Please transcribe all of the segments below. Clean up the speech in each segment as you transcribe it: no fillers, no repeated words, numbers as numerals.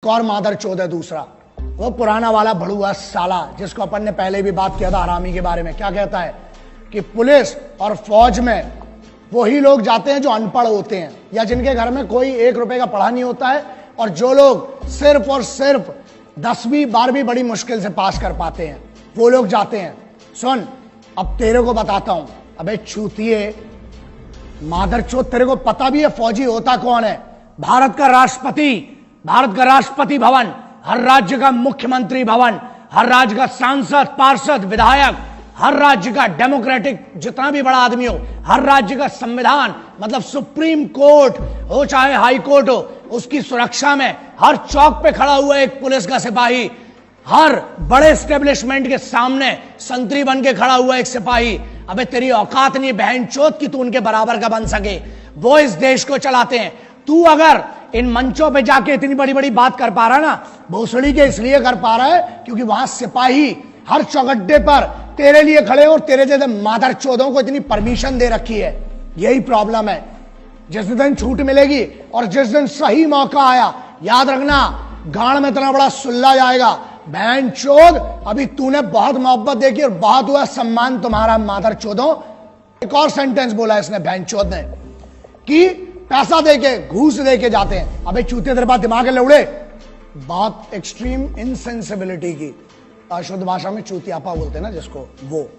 और मादर चौथ है दूसरा, वो पुराना वाला भड़ुआ साला जिसको अपन ने पहले भी बात किया था हरामी के बारे में। क्या कहता है कि पुलिस और फौज में वही लोग जाते हैं जो अनपढ़ होते हैं या जिनके घर में कोई 1 रुपए का पढ़ा नहीं होता है, और जो लोग सिर्फ और सिर्फ 10वीं 12वीं बड़ी मुश्किल से पास कर पाते हैं, वो लोग जाते हैं। सुन, अब तेरे को बताता हूं, अबे चूतिए मादर चौथ, तेरे को पता भी है फौजी होता कौन है? भारत का राष्ट्रपति, भारत का राष्ट्रपति भवन, हर राज्य का मुख्यमंत्री भवन, हर राज्य का सांसद, पार्षद, विधायक, हर राज्य का डेमोक्रेटिक जितना भी बड़ा आदमी हो, हर राज्य का संविधान मतलब सुप्रीम कोर्ट हो चाहे हाई कोर्ट हो, उसकी सुरक्षा में हर चौक पे खड़ा हुआ एक पुलिस का सिपाही, हर बड़े एस्टेब्लिशमेंट के सामने संतरी बन के खड़ा हुआ एक सिपाही। अबे तेरी औकात नहीं बहन चोत कि तू उनके बराबर का बन सके। वो इस देश को चलाते हैं। तू अगर इन मंचों पे जाके इतनी बड़ी बड़ी बात कर पा रहा है ना, भोसड़ी के इसलिए कर पा रहा है क्योंकि वहां सिपाही हर चौगड्डे पर तेरे लिए खड़े और तेरे जैसे मादर चौधों को इतनी परमिशन दे रखी है। यही प्रॉब्लम है। जिस दिन छूट मिलेगी और जिस दिन सही मौका आया, याद रखना गांड में इतना बड़ा सुल्ला जाएगा। बहन चोद, अभी तूने बहुत मोहब्बत देखी और बहुत हुआ सम्मान तुम्हारा मादर चौधों। एक और सेंटेंस बोला इसने बहन चोद ने कि पैसा देके घूस देके जाते हैं। अबे चूते तेरे पास दिमाग है लौड़े? बात एक्सट्रीम इनसेंसिबिलिटी की, शुद्ध भाषा में चूतियापा बोलते हैं ना जिसको, वो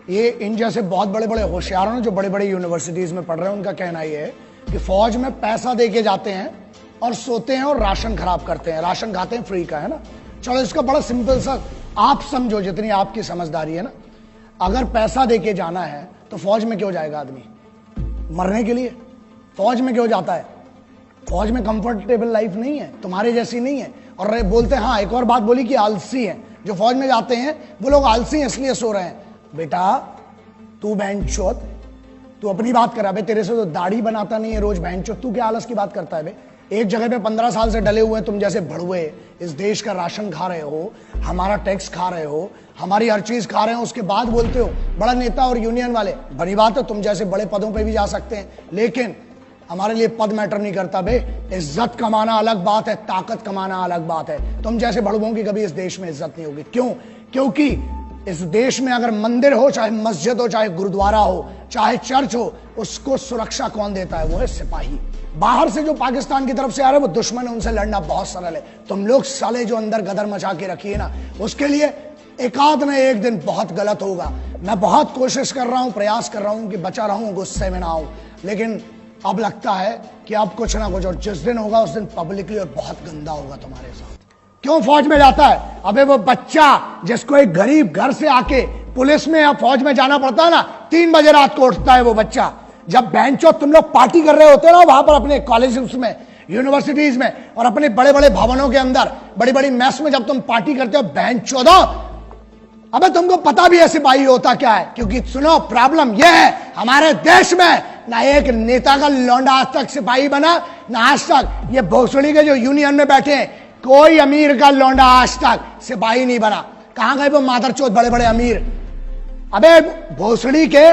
ये इन जैसे बहुत बड़े बड़े होशियारों ने जो बड़े बड़े यूनिवर्सिटीज में पढ़ रहे हैं उनका कहना ये है कि फौज में पैसा देके जाते हैं और सोते हैं और राशन खराब करते हैं, राशन खाते हैं फ्री का, है ना। चलो इसका बड़ा सिंपल सा आप समझो, जितनी आपकी समझदारी है ना। अगर पैसा देके जाना है तो फौज में क्यों जाएगा आदमी? मरने के लिए। फौज में क्यों जाता है? फौज में कंफर्टेबल लाइफ नहीं है, तुम्हारे जैसी नहीं है। और बोलते हैं, हाँ एक और बात बोली कि आलसी है जो फौज में जाते हैं, वो लोग आलसी हैं इसलिए सो रहे हैं। बेटा तू बहन चौथ, तू अपनी बात कर रहा है। तेरे से तो दाढ़ी बनाता नहीं है रोज बहन चौथ, तू क्या आलस की बात करता है बे? एक जगह पे 15 साल से डले हुए तुम जैसे भड़ुए इस देश का राशन खा रहे हो, हमारा टैक्स खा रहे हो, हमारी हर चीज खा रहे हो, उसके बाद बोलते हो बड़ा नेता और यूनियन वाले। बड़ी बात है, तुम जैसे बड़े पदों पे भी जा सकते हैं, लेकिन हमारे लिए पद मैटर नहीं करता बे। इज्जत कमाना अलग बात है, ताकत कमाना अलग बात है। तुम जैसे भड़ुओं की कभी इस देश में इज्जत नहीं होगी। क्यों? क्योंकि इस देश में अगर मंदिर हो, चाहे मस्जिद हो, चाहे गुरुद्वारा हो, चाहे चर्च हो, उसको सुरक्षा कौन देता है? वो है सिपाही। बाहर से जो पाकिस्तान की तरफ से आ रहे हैं वो दुश्मन है, उनसे लड़ना बहुत सरल है। तुम लोग साले जो अंदर गदर मचा के रखिए ना, उसके लिए एकाध न एक दिन बहुत गलत होगा। मैं बहुत कोशिश कर रहा हूं, प्रयास कर रहा हूं कि बचा रहूं, गुस्से में ना आऊं, लेकिन अब लगता है कि अब कुछ ना कुछ, और जिस दिन होगा उस दिन पब्लिकली और बहुत गंदा होगा तुम्हारे साथ। क्यों फौज में जाता है? अबे वो बच्चा जिसको एक गरीब घर से आके पुलिस में या फौज में जाना पड़ता है ना, 3 बजे रात को उठता है वो बच्चा। जब बेंचो तुम लोग पार्टी कर रहे होते हो ना वहां पर अपने कॉलेजेस में, यूनिवर्सिटीज में और अपने बड़े बड़े भवनों के अंदर, बड़ी बड़ी मेस में जब तुम पार्टी करते हो बेंचो दो, अबे तुमको पता भी है सिपाही होता क्या है? क्योंकि सुनो प्रॉब्लम यह है हमारे देश में, ना एक नेता का लौंडा आज तक सिपाही बना, ना आज तक ये भोसड़ी के जो यूनियन में बैठे हैं कोई अमीर का लौंडा आज तक सिपाही नहीं बना। कहां गए वो मादरचोद बड़े बड़े अमीर? अबे भोसड़ी के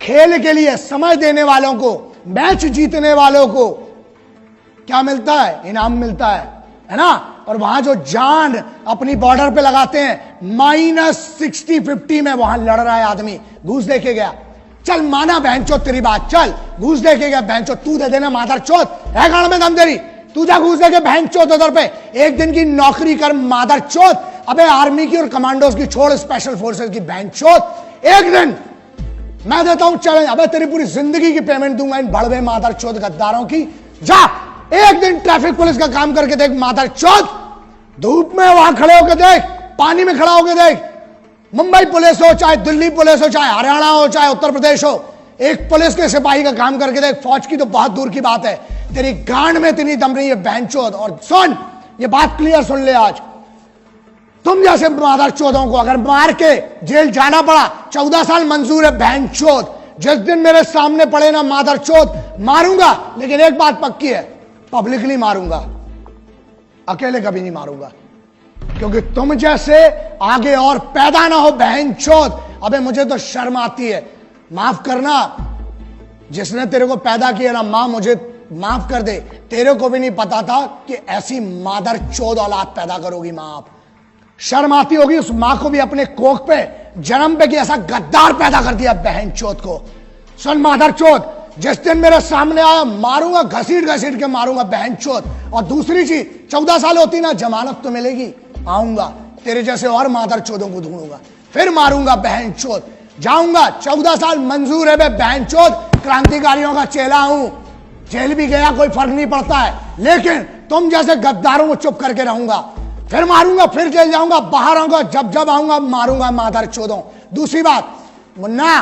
खेल के लिए समय देने वालों को, मैच जीतने वालों को क्या मिलता है? इनाम मिलता है ना। और वहां जो जान अपनी बॉर्डर पे लगाते हैं, -60-50 में वहां लड़ रहा है आदमी, घूस देके गया। चल माना बहनचोद तेरी बात, चल घूस देके गया बहनचोद, तू दे देना मादरचोद, है गांड में दम तेरी? तू जा घूस देके बहनचोद उधर पे, एक दिन की नौकरी कर मादरचोद। अबे आर्मी की और कमांडोज की छोड़, स्पेशल फोर्सेस की बहनचोद, एक दिन मैं देता हूं चैलेंज। अबे तेरी पूरी जिंदगी की पेमेंट दूंगा इन बड़वे मादरचोद गद्दारों की। जा एक दिन ट्रैफिक पुलिस का काम करके देख मादरचोद, धूप में वहां खड़े होकर देख, पानी में खड़ा होकर देख। मुंबई पुलिस हो, चाहे दिल्ली पुलिस हो, चाहे हरियाणा हो, चाहे उत्तर प्रदेश हो, एक पुलिस के सिपाही का काम करके देख। फौज की तो बहुत दूर की बात है, तेरी गांड में इतनी दम नहीं है बहनचोद। और सुन, ये बात क्लियर सुन ले, आज तुम जैसे मादरचोदों को अगर मार के जेल जाना पड़ा, 14 साल मंजूर है बहनचोद। जिस दिन मेरे सामने पड़े ना मादरचोद, मारूंगा, लेकिन एक बात पक्की है, पब्लिकली मारूंगा, अकेले कभी नहीं मारूंगा। क्योंकि तुम जैसे आगे और पैदा ना हो बहनचोद। अबे मुझे तो शर्म आती है, माफ करना, जिसने तेरे को पैदा किया ना, मां मुझे माफ कर दे, तेरे को भी नहीं पता था कि ऐसी मादर चोद औलाद पैदा करोगी मां आप। शर्म आती होगी उस मां को भी अपने कोख पे जन्म पे कि ऐसा गद्दार पैदा कर दिया बहन चोद को। सुन मादर चोद, जिस दिन मेरे सामने आया मारूंगा, घसीट घसीट के मारूंगा बहन चोद। और दूसरी चीज, 14 साल होती ना, जमानत तो मिलेगी, आऊंगा तेरे जैसे और मादर चोदों को ढूंढूंगा, फिर मारूंगा बहन चोद, जाऊंगा। 14 साल मंजूर है बहन चोद, क्रांतिकारियों का चेला हूं, जेल भी गया कोई फर्क नहीं पड़ता है, लेकिन तुम जैसे गद्दारों को चुप करके रहूंगा, फिर मारूंगा, फिर जेल जाऊंगा, बाहर आऊंगा, जब जब आऊंगा मारूंगा मादर चोदों। दूसरी बात मुन्ना,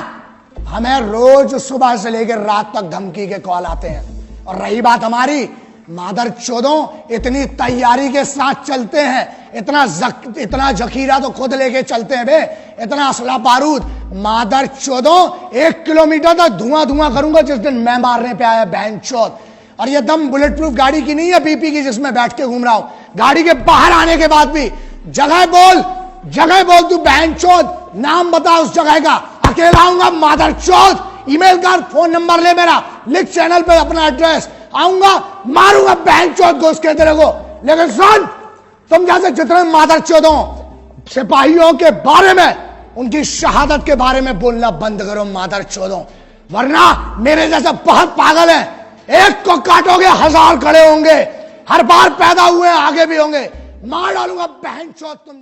हमें रोज सुबह से लेकर रात तक धमकी के कॉल आते हैं। और रही बात हमारी, मादर चोदों इतनी तैयारी के साथ चलते हैं, इतना जखीरा तो खुद लेके चलते हैं बे, इतना असला बारूद। मादर चोदों 1 किलोमीटर तक धुआं धुआं करूंगा जिस दिन मैं मारने पे आया बहन चोद। और ये दम बुलेट प्रूफ गाड़ी की नहीं है बीपी की जिसमें बैठ के घूम रहा हूं, गाड़ी के बाहर आने के बाद भी जगह बोल तू बहन चोद, नाम बता उस जगह का, अकेला आऊंगा मादर चोद। ईमेल कर, फोन नंबर ले मेरा, लिख चैनल पे अपना एड्रेस, आऊंगा मारूंगा बहन चोद घुस के तेरे को। लेकिन सुन, तुम जैसे जितने मादर चोदों सिपाहियों के बारे में, उनकी शहादत के बारे में बोलना बंद करो मादर चोदों, वरना मेरे जैसे बहुत पागल है, एक को काटोगे 1000 खड़े होंगे, हर बार पैदा हुए आगे भी होंगे, मार डालूंगा बहन चोद तुम।